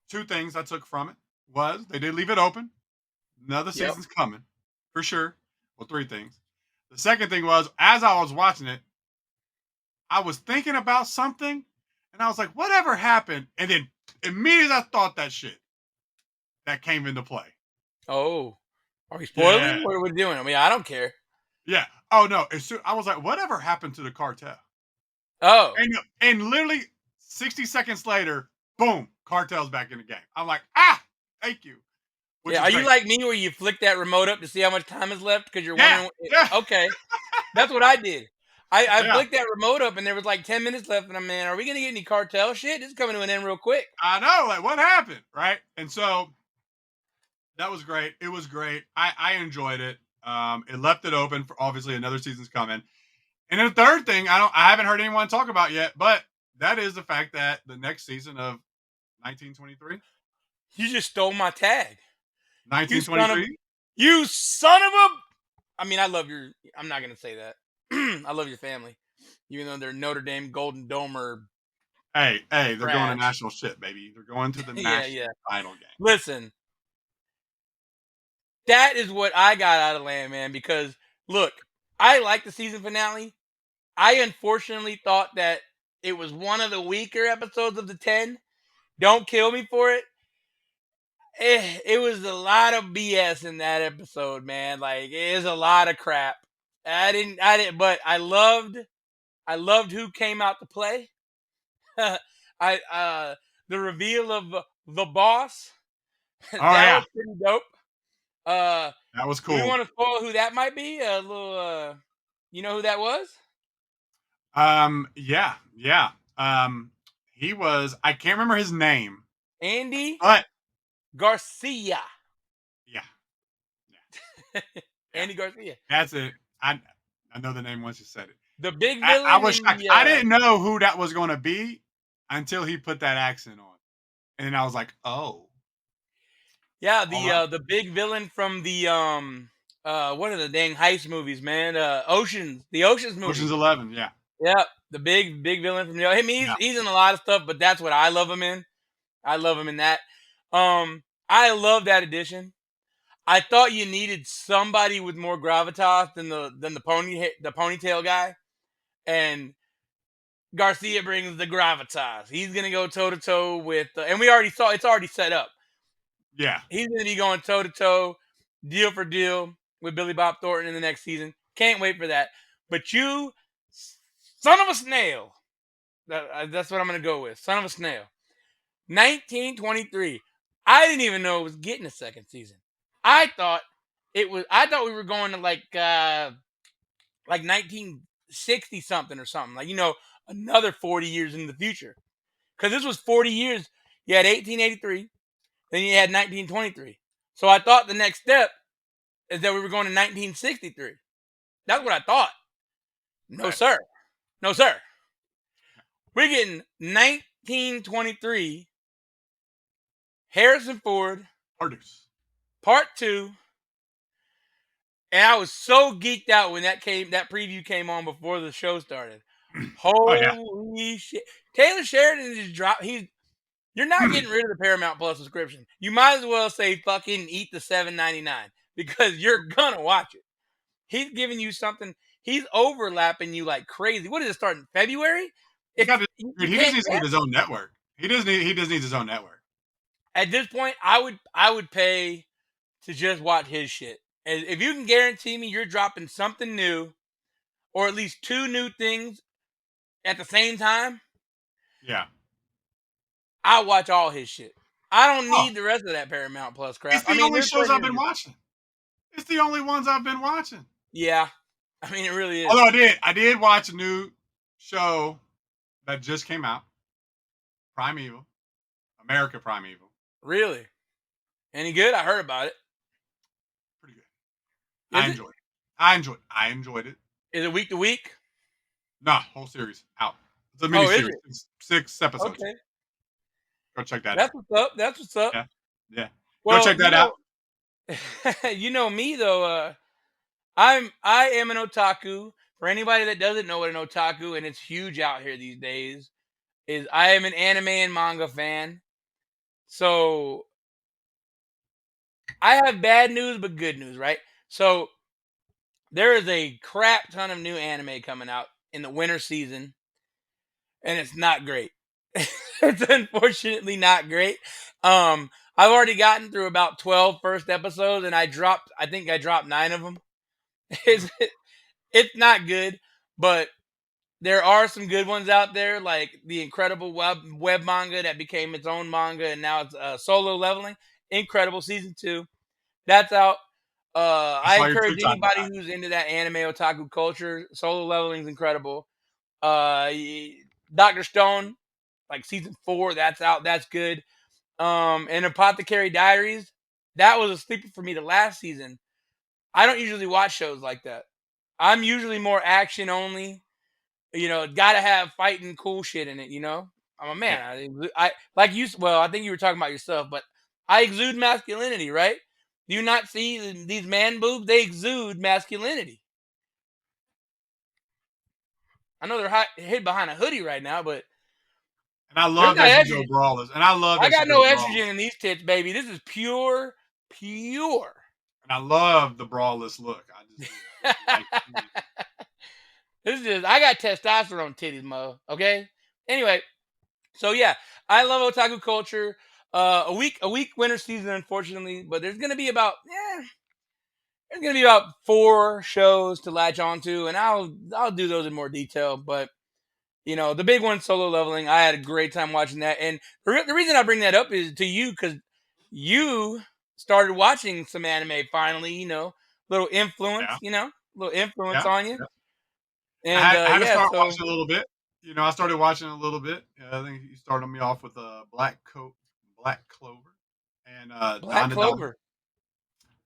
Two things I took from it was they did leave it open. Another Yep. season's coming for sure. Well, three things. The second thing was, as I was watching it, I was thinking about something, and I was like, "Whatever happened?" And then immediately I thought that shit that came into play. Oh, are we spoiling? Yeah. What are we doing? I mean, I don't care. Yeah. Oh no. I was like, whatever happened to the cartel? Oh, And literally 60 seconds later, boom, cartel's back in the game. I'm like, thank you. Which yeah. is Are you great. like me where you flick that remote up to see how much time is left because you're Yeah. wondering? Yeah. Okay, that's what I did. I Yeah. flicked that remote up and there was like 10 minutes left, and I'm man, are we gonna get any cartel shit? This is coming to an end real quick. I know. Like, what happened? Right. And so that was great. It was great. I enjoyed it. It left it open for obviously another season's coming. And then the third thing I haven't heard anyone talk about yet, but that is the fact that the next season of 1923, You just stole my tag. You son of 1923. you son of a. I mean, I love your. I'm not gonna say that. I love your family, even though they're Notre Dame Golden Domer. Hey, they're going to Trash. national shit, baby. They're going to the Yeah, national yeah. title game. Listen, that is what I got out of Landman because look, I like the season finale. I unfortunately thought that it was one of the weaker episodes of the 10. Don't kill me for it. It was a lot of BS in that episode, man. Like it is a lot of crap. But I loved who came out to play. The reveal of the boss. Oh That yeah, was pretty dope. that was Do we cool. want to spoil who that might be? A little, you know who that was? Yeah. He was. I can't remember his name, Andy but Garcia. yeah, yeah, Andy Garcia, that's it. I know the name once you said it. the big I villain was in shocked. the. I didn't know who that was going to be until he put that accent on, and then I was like, oh, Yeah, all right. the big villain from the what are the dang heist movies, man? The Ocean's Ocean's movie. 11. Yeah, Yeah, the big villain from the. I mean, yeah, he's in a lot of stuff, but that's what I love him in. I love him in that. I love that addition. I thought you needed somebody with more gravitas than the ponytail guy, and Garcia brings the gravitas. He's gonna go toe to toe with, and we already saw it's already set up. yeah. He's gonna be going toe to toe, deal for deal with Billy Bob Thornton in the next season. Can't wait for that. But you, son of a snail, that's what I'm gonna go with. Son of a snail. 1923. I didn't even know it was getting a second season. I thought it was. I thought we were going to like 1960 something or something. Like another 40 years in the future. Because this was 40 years. You had 1883, then you had 1923. So I thought the next step is that we were going to 1963. That's what I thought. No, Right. sir. No, sir. We're getting 1923, Harrison Ford, Produce. Part 2. And I was so geeked out when that preview came on before the show started. Oh yeah. Holy shit. Taylor Sheridan just dropped. You're not getting rid of the Paramount Plus subscription. You might as well say fucking eat the $7.99 because you're gonna watch it. He's giving you something. He's overlapping you like crazy. What is it starting February? He just can't needs to get his own network. He just needs his own network. At this point, I would pay to just watch his shit. And if you can guarantee me you're dropping something new, or at least 2 new things at the same time, Yeah. I'll watch all his shit. I don't Oh, need the rest of that Paramount Plus crap. it's the only shows I've been watching. It's the only ones I've been watching. Yeah. I mean, it really is. Although I did watch a new show that just came out. Primeval. America Primeval. Really? Any good? I heard about it. Pretty good. I enjoyed it. Is it week to week? Nah, whole series out. It's a mini series. It? 6 episodes. Okay. Go check that out. That's what's up. That's what's up. Yeah. Well, Go check that out. You know me though. I am an otaku. For anybody that doesn't know what an otaku, and it's huge out here these days, is I am an anime and manga fan. So I have bad news but good news, right? So there is a crap ton of new anime coming out in the winter season, and it's not great. It's unfortunately not great. I've already gotten through about 12 first episodes, and I think I dropped 9 of them. It's not good, but there are some good ones out there, like the incredible web manga that became its own manga, and now it's Solo Leveling. Incredible season 2. That's out. I I saw your encourage tweet talking anybody about it. who's into that anime otaku culture. Solo Leveling is incredible. Dr. Stone, like season 4, that's out. That's good. And Apothecary Diaries, that was a sleeper for me the last season. I don't usually watch shows like that. I'm usually more action only. You know, got to have fighting cool shit in it. You know, I'm a man. Yeah. I like you. Well, I think you were talking about yourself, but I exude masculinity, right? Do you not see these man boobs? They exude masculinity. I know they're hid behind a hoodie right now, but And I there's love no that she go estrogen. brawlers. And I love I that she got go no brawlers. estrogen in these tits, baby. This is pure. And I love the brawless look. I just do. I just like seeing it. This is just, I got testosterone titties, mo. Okay. Anyway, so yeah, I love otaku culture. A week winter season, unfortunately, but there's gonna be about 4 shows to latch onto, and I'll do those in more detail. But you know, the big one, Solo Leveling, I had a great time watching that, and the reason I bring that up is to you because you started watching some anime finally. You know, little influence. Yeah. You know, little influence Yeah. on you, Yeah. and I had to yeah, start so watching a little bit. I started watching a little bit. I think you started me off with Black Clover, and Black Don to Don, Clover.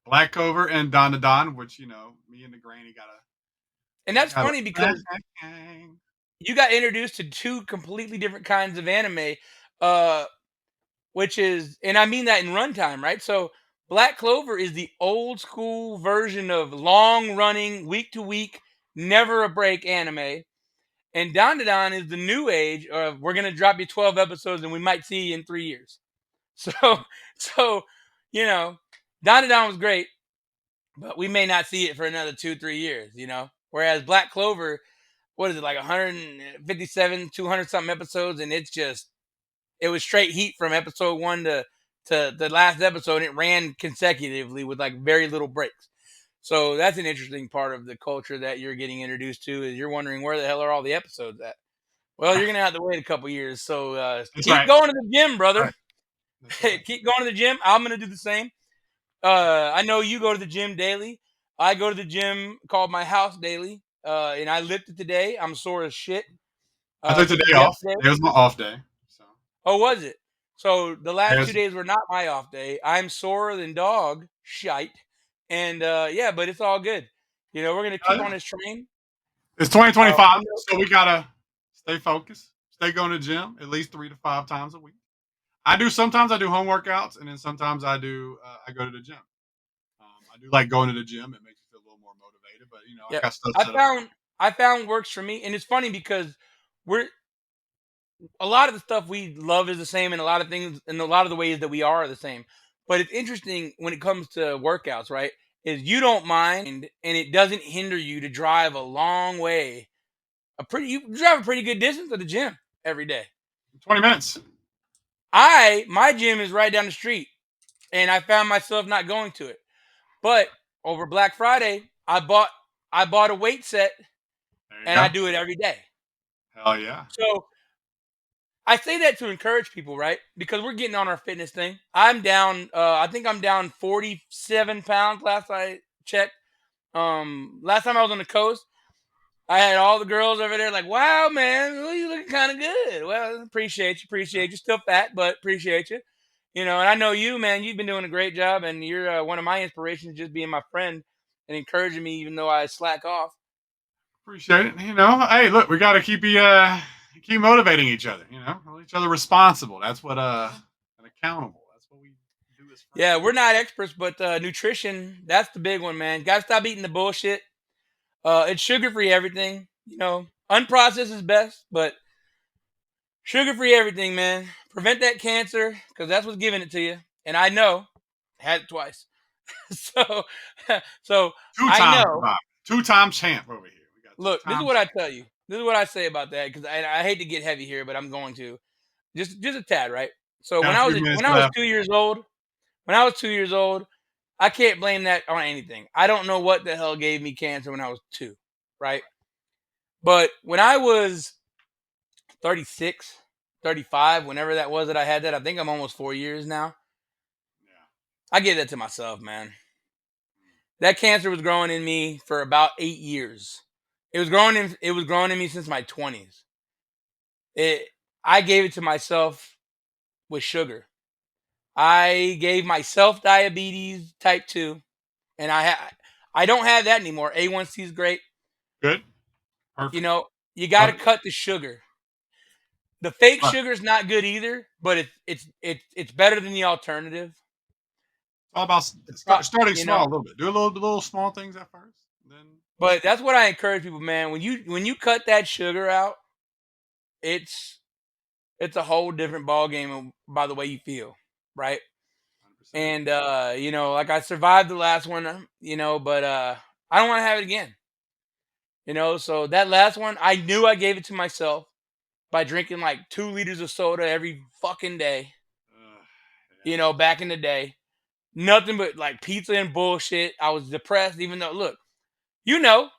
Black Clover, and Don to Don, which me and the granny And that's got funny a. because you got introduced to 2 completely different kinds of anime, uh, which is, and I mean that in runtime, right? So Black Clover is the old school version of long running, week to week, never a break anime. And Don is the new age of we're gonna drop you 12 episodes and we might see you in 3 years. So so you know, Don was great, but we may not see it for another 2-3 years, you know. Whereas Black Clover, what is it, like 157, 200 something episodes, and it was straight heat from episode 1 to the last episode. It ran consecutively with like very little breaks. So that's an interesting part of the culture that you're getting introduced to. Is you're wondering where the hell are all the episodes at? Well, you're gonna have to wait a couple years. So That's keep right. going to the gym, That's brother. right. That's right. Keep going to the gym. I'm gonna do the same. I know you go to the gym daily. I go to the gym called my house daily, and I lifted today. I'm sore as shit. I took Lifted today off. yesterday. It was my off day. So Oh, was it? So the last 2 it's, days were not my off day. I'm sorer than dog shite, and yeah, but it's all good. You know, we're gonna keep on this train. it's I 2025, know. so we gotta stay focused. Stay going to the gym at least 3 to 5 times a week. Sometimes I do home workouts, and then sometimes I go to the gym. I do like going to the gym. It makes me feel a little more motivated, but I Yeah, got stuff I set up. found I found works for me, and it's funny because we're a lot of the stuff we love is the same, and a lot of things, and a lot of the ways that we are the same. But it's interesting when it comes to workouts, right? Is you don't mind, and it doesn't hinder you to drive a long way. You drive a pretty good distance to the gym every day. 20 minutes. My gym is right down the street, and I found myself not going to it. But over Black Friday, I bought a weight set, There you and I go. do it every day. Hell yeah. So I say that to encourage people, right? Because we're getting on our fitness thing. I'm down. I think I'm down 47 pounds. Last I checked. Last time I was on the coast, I had all the girls over there like, "Wow, man, you looking kind of good." Well, appreciate you. Still fat, but appreciate you. You know, and I know you, man. You've been doing a great job, and you're one of my inspirations, just being my friend and encouraging me, even though I slack off. Appreciate it. Hey, look, we got to keep motivating each other. Hold each other responsible. That's what and accountable. That's what we do as friends. Yeah, we're not experts, but nutrition—that's the big one, man. Got to stop eating the bullshit. It's sugar-free everything. You know, unprocessed is best, but sugar-free everything, man. Prevent that cancer because that's what's giving it to you. And I know, had it twice. so, so Two I times know. survivor. 2 time champ over here. We got two Look, this is times. what I tell you. This is what I say about that because I hate to get heavy here, but I'm going to just a tad, right? So Got a few minutes when I was left. 2 years old, I can't blame that on anything. I don't know what the hell gave me cancer when I was 2. right? But when I was 36, 35, whenever that was that I had that, I think I'm almost 4 years now. Yeah. I gave that to myself, man. That cancer was growing in me for about 8 years. It was growing in me since my 20s. I gave it to myself with sugar. I gave myself diabetes type 2, and I don't have that anymore. A1C is great. Good. You Perfect. know, you got to cut the sugar. The fake Right. sugar is not good either, but it's better than the alternative. It's all about starting small a little bit. Do a little small things at first. Then. But that's what I encourage people, man. When you cut that sugar out, it's a whole different ball game by the way you feel, right? 100%. And like I survived the last one, but I don't want to have it again. So that last one, I knew I gave it to myself by drinking like 2 liters of soda every fucking day. Yeah. Back in the day, nothing but like pizza and bullshit. I was depressed, even though look, I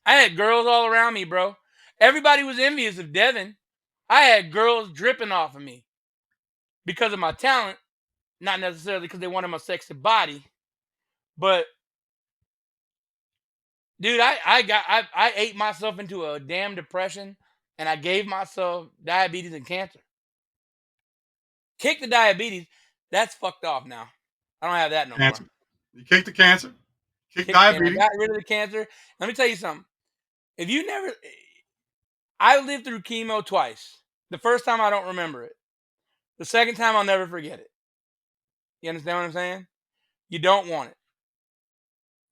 had girls all around me, bro. Everybody was envious of Devin. I had girls dripping off of me because of my talent, not necessarily because they wanted my sexy body, but dude, I ate myself into a damn depression, and I gave myself diabetes and cancer. Kick the diabetes, that's fucked off now. I don't have that no more. Cancer. You kick the cancer. Kick And I diabetes. got rid of the cancer. Let me tell you something. If you never, I lived through chemo twice. The first time I don't remember it. The second time I'll never forget it. You understand what I'm saying? You don't want it.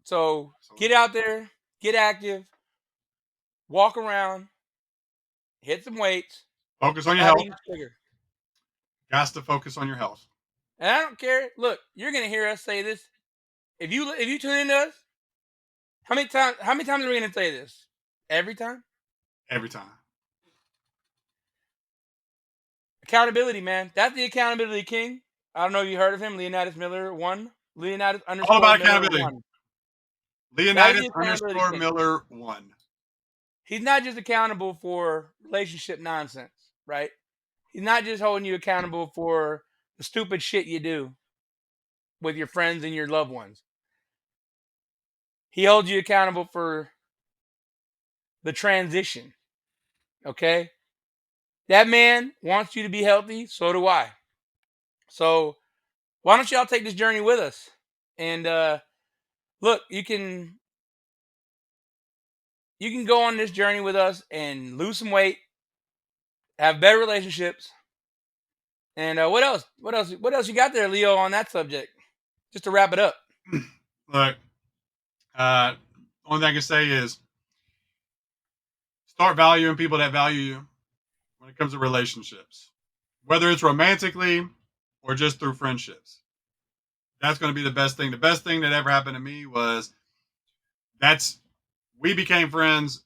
So get out there, get active, walk around, hit some weights. Focus on your Try to health. use sugar. Got to focus on your health. And I don't care. Look, you're gonna hear us say this. If you tune into us, how many times are we gonna say this? Every time? Every time. Accountability, man. That's the accountability king. I don't know if you heard of him, Leonidas Miller 1. Leonidas All about _Miller accountability. 1. Leonidas _ Miller 1. He's not just accountable for relationship nonsense, right? He's not just holding you accountable for the stupid shit you do with your friends and your loved ones. He holds you accountable for the transition. Okay? That man wants you to be healthy, so do I. So why don't y'all take this journey with us? And look, you can go on this journey with us and lose some weight, have better relationships. And what else? What else you got there, Leo, on that subject? Just to wrap it up. Look, only thing I can say is start valuing people that value you when it comes to relationships, whether it's romantically or just through friendships. That's going to be the best thing. The best thing that ever happened to me was we became friends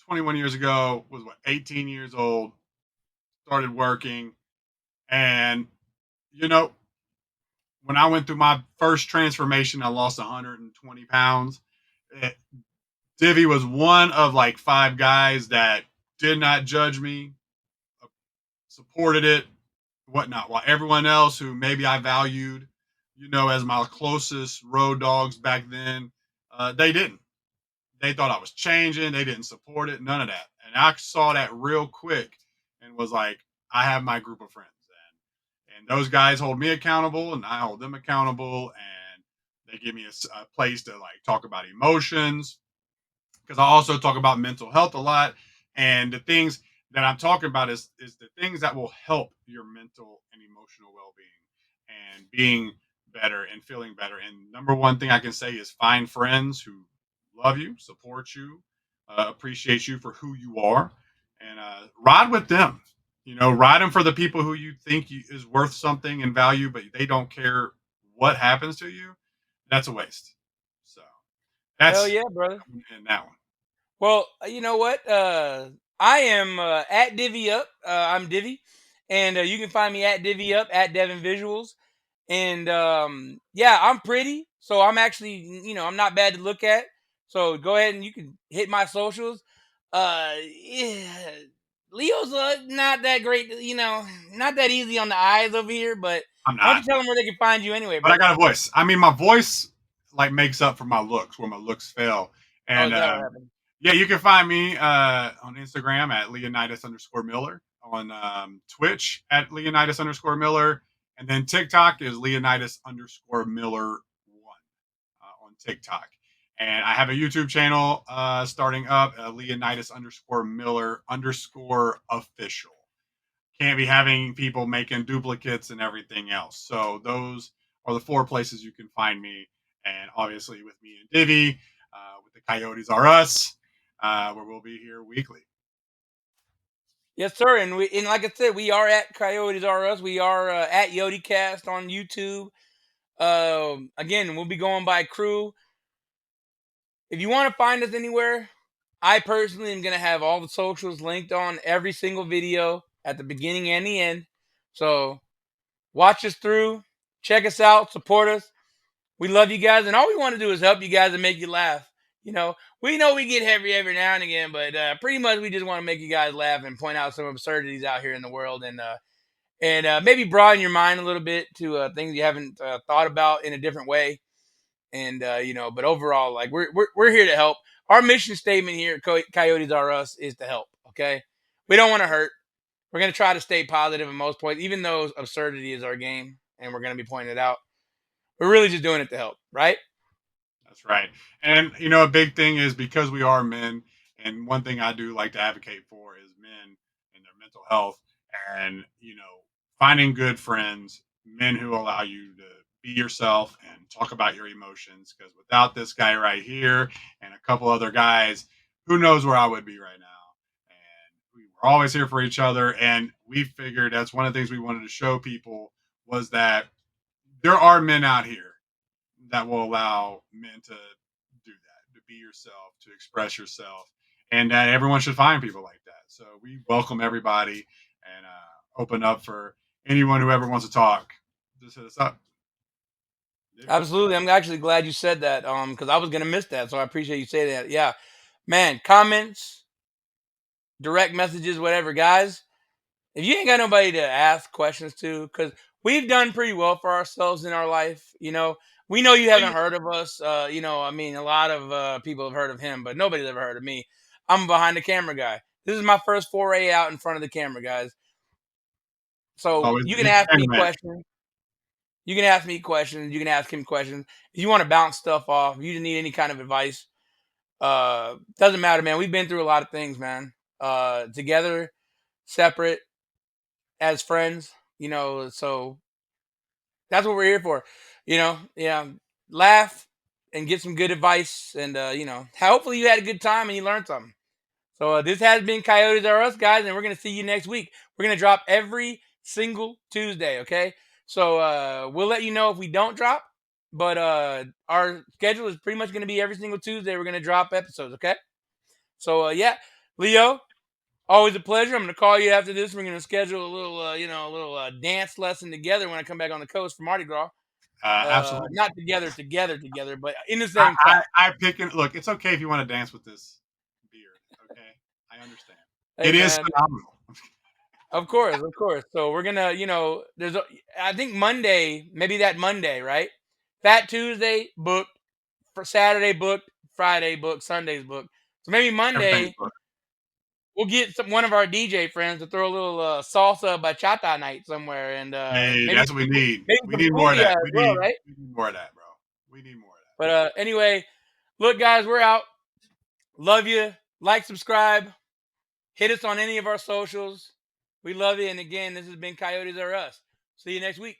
21 years ago, was 18 years old, started working. And, when I went through my first transformation, I lost 120 pounds. Divi was one of like 5 guys that did not judge me, supported it, whatnot, while everyone else who maybe I valued, as my closest road dogs back then, they didn't. They thought I was changing. They didn't support it. None of that. And I saw that real quick and was like, I have my group of friends. And those guys hold me accountable and I hold them accountable. And they give me a place to like talk about emotions, because I also talk about mental health a lot. And the things that I'm talking about is the things that will help your mental and emotional well-being and being better and feeling better. And number one thing I can say is find friends who love you, support you, appreciate you for who you are, and ride with them. Ride them for the people who you think is worth something and value, but they don't care what happens to you. That's a waste. So that's Hell yeah, brother. in that one. Well, you know what? I am at Divi Up. I'm Divi, and you can find me at Divi Up at Devin Visuals. And yeah, I'm pretty, so I'm actually, I'm not bad to look at. So go ahead and you can hit my socials. Yeah, Leo's not that great, not that easy on the eyes over here. But I'm why don't you not, tell them where they can find you anyway, but I brother? got a voice. I mean, my voice like makes up for my looks where my looks fail. Oh, And is that what happened? yeah, you can find me on Instagram at Leonidas_Miller, on Twitch at Leonidas_Miller, and then TikTok is Leonidas_Miller1 on TikTok. And I have a YouTube channel starting up, Leonidas_Miller_official. Can't be having people making duplicates and everything else. So those are the 4 places you can find me. And obviously with me and Divi, with the Coyotes Are Us, where we'll be here weekly. Yes, sir. And like I said, we are at Coyotes R Us. We are at YodiCast on YouTube. Again, we'll be going by CRU. If you want to find us anywhere, I personally am going to have all the socials linked on every single video at the beginning and the end. So watch us through, check us out, support us. We love you guys, and all we want to do is help you guys and make you laugh. We know we get heavy every now and again, but pretty much we just want to make you guys laugh and point out some absurdities out here in the world, and maybe broaden your mind a little bit to things you haven't thought about in a different way. And but overall, like we're here to help. Our mission statement here at Coyotes R Us is to help. Okay, we don't want to hurt. We're gonna try to stay positive in most points, even though absurdity is our game, and we're gonna be pointing it out. We're really just doing it to help, right? That's right. And, a big thing is because we are men, and one thing I do like to advocate for is men and their mental health and, finding good friends, men who allow you to be yourself and talk about your emotions. Because without this guy right here and a couple other guys, who knows where I would be right now. And we were always here for each other. And we figured that's one of the things we wanted to show people was that there are men out here that will allow men to do that, to be yourself, to express yourself, and that everyone should find people like that. So we welcome everybody and open up for anyone who ever wants to talk. Just hit us up. Absolutely. I'm actually glad you said that because I was going to miss that. So I appreciate you saying that. Yeah. Man, comments, direct messages, whatever, guys. If you ain't got nobody to ask questions to, because we've done pretty well for ourselves in our life, we know you haven't heard of us. I mean, a lot of people have heard of him, but nobody's ever heard of me. I'm a behind the camera guy. This is my first foray out in front of the camera, guys. So Always you can he's ask me man. questions. You can ask me questions. You can ask him questions. If you want to bounce stuff off, if you need any kind of advice, doesn't matter, man. We've been through a lot of things, man. Together, separate, as friends, so that's what we're here for. Yeah, laugh and get some good advice, and hopefully you had a good time and you learned something. So this has been Coyotes Are Us, guys, and we're gonna see you next week. We're gonna drop every single Tuesday, okay? So we'll let you know if we don't drop, but our schedule is pretty much gonna be every single Tuesday. We're gonna drop episodes, okay? So yeah, Leo, always a pleasure. I'm going to call you after this. We're going to schedule a little, dance lesson together when I come back on the coast for Mardi Gras. Absolutely. Not together, but in the I, same class. I pick and look. It's okay if you want to dance with this beard. Okay, I understand. Hey, It is man. phenomenal. Of course, of course. So we're gonna, I think Monday, maybe that Monday, right? Fat Tuesday booked, for Saturday booked, Friday booked, Sunday's booked. So maybe Everything's Monday good. we'll get one of our DJ friends to throw a little salsa bachata night somewhere, and Hey, maybe that's what we need. maybe We some need more of cumbia that. as well, right? We need more of that, bro. We need more of that. But anyway, look, guys, we're out. Love you. Like, subscribe. Hit us on any of our socials. We love you. And again, this has been Coyotes Are Us. See you next week.